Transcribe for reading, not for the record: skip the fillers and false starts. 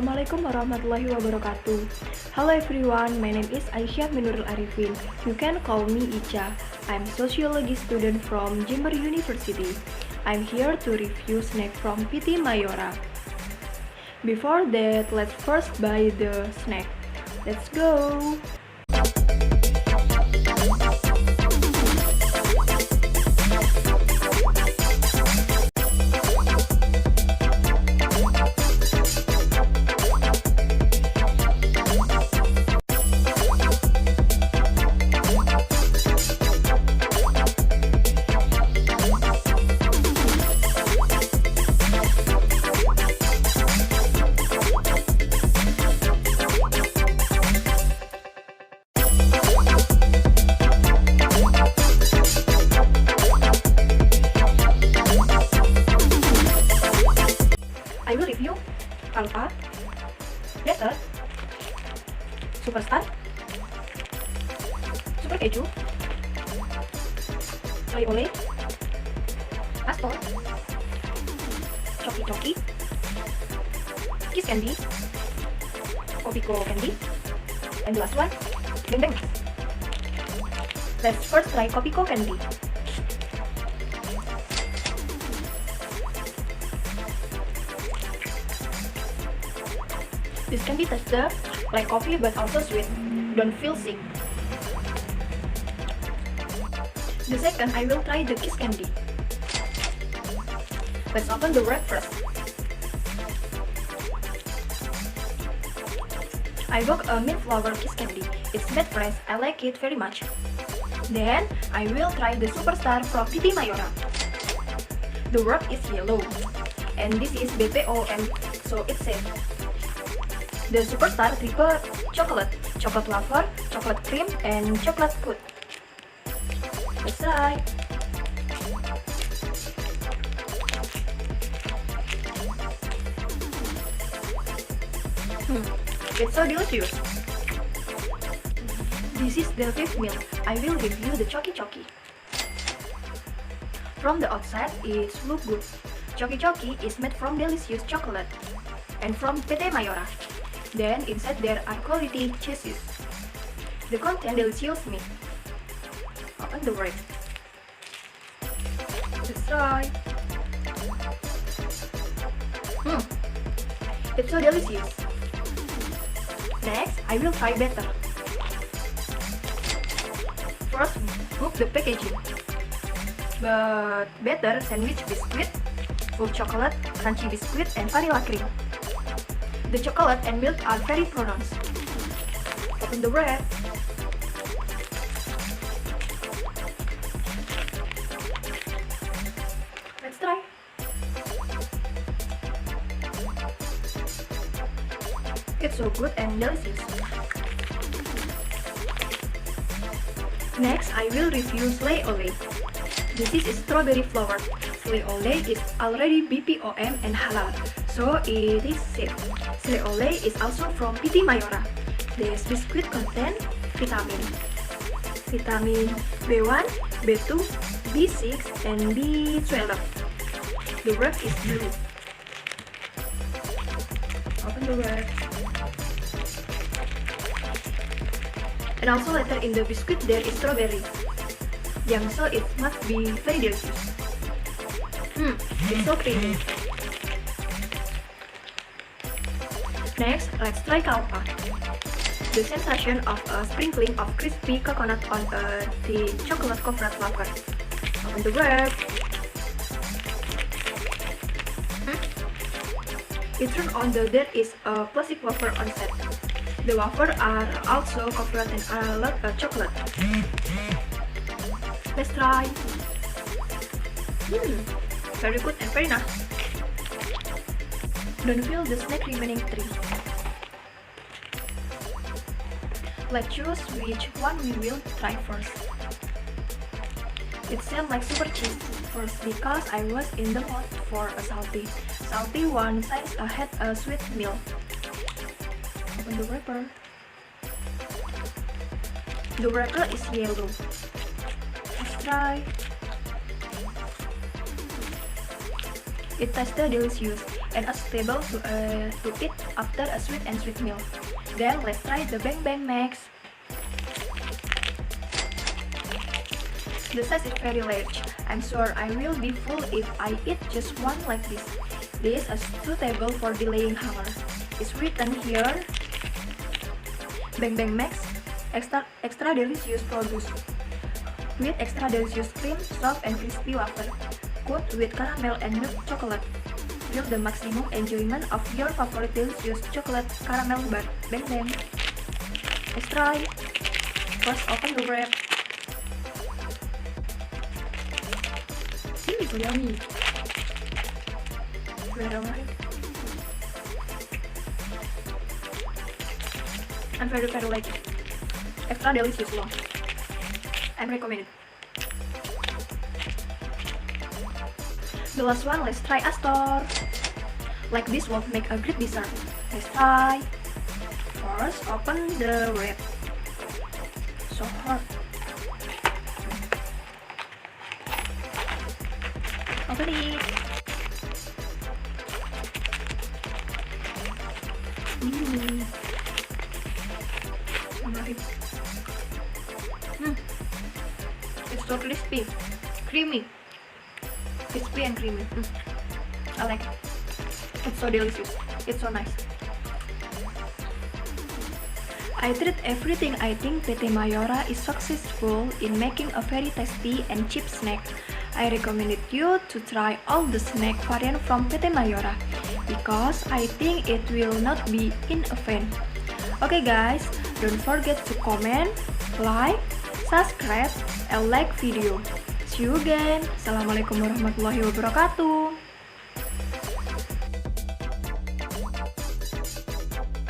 Assalamualaikum warahmatullahi wabarakatuh. Hello everyone, my name is Aisyah Minnuril Arifin. You can call me Icha. I'm sociology student from Jember University. I'm here to review snack from PT Mayora. Before that, let's first buy the snack. Let's go! I will review Alpha, Better, Superstar, Super Keju, Ole, Astor, Choki Choki, Kiss Candy, Kopiko Candy, and the last one, Beng Beng. Let's first try Kopiko Candy. This candy tastes like coffee but also sweet. Don't feel sick. The second, I will try the Kiss Candy. Let's open the wrap first. I bought a mint flower Kiss Candy. It's made fresh. I like it very much. Then, I will try the Superstar from PT Mayora. The wrap is yellow. And this is BPOM, so it's safe. The Superstar triple chocolate wafer, chocolate cream, and chocolate coat. Let's try. It's so delicious. This is the fifth meal. I will review the Choki Choki. From the outside, it looks good. Choki Choki is made from delicious chocolate and from PT Mayora. Then inside there are quality cheeses. The content delicious meat. Open the wrap. Let's try. It's so delicious. Next, I will try Better. First, look the packaging. But Better sandwich biscuit, full chocolate, crunchy biscuit, and vanilla cream. The chocolate and milk are very pronounced. Open the wrap. Let's try. It's so good and delicious. Next, I will review Slay Ole. This is strawberry flavored. Slay Ole is already BPOM and halal, so it is safe. Slay Ole is also from PT Mayora. This biscuit contain vitamin B1, B2, B6, and B12. The wrap is blue. Open the wrap. And also later in the biscuit there is strawberry. So it must be very delicious. It's so creamy. Next, let's try Kalpa. The sensation of a sprinkling of crispy coconut on a thin chocolate covered wafer. Open the wrap. It turns on there is a plastic wafer on set. The wafer are also covered in a lot of chocolate. Let's try. Very good and very nice. Don't feel the snack remaining 3. Let's choose which one we will try first. It sounds like super cheese first because I was in the mood for a salty one since I had a sweet meal. Open the wrapper. The wrapper is yellow. Let's try. It tastes delicious and acceptable to eat after a sweet and sweet meal. Then let's try the Bang Bang Max. The size is very large. I'm sure I will be full if I eat just one like this. This is suitable for delaying hunger. It's written here, Bang Bang Max, extra delicious produce. With extra delicious cream, soft and crispy wafer. Cooked with caramel and milk chocolate. Feel the maximum enjoyment of your favorite delicious chocolate caramel bar. Bang Bang. Let's try. First open the wrap. It's yummy. I'm very like it. Extra delicious loh. I recommend it. The last one, let's try Astor. Like this will make a great dessert. Let's try. First, open the wrap. So hard. Open it. It's so crispy, creamy, crispy and creamy. I like it. It's so delicious. It's so nice. I tried everything. I think PT Mayora is successful in making a very tasty and cheap snack. I recommend you to try all the snack variant from PT Mayora because I think it will not be in a vain. Okay guys, don't forget to comment, like, subscribe, and like video. See you again. Assalamualaikum warahmatullahi wabarakatuh.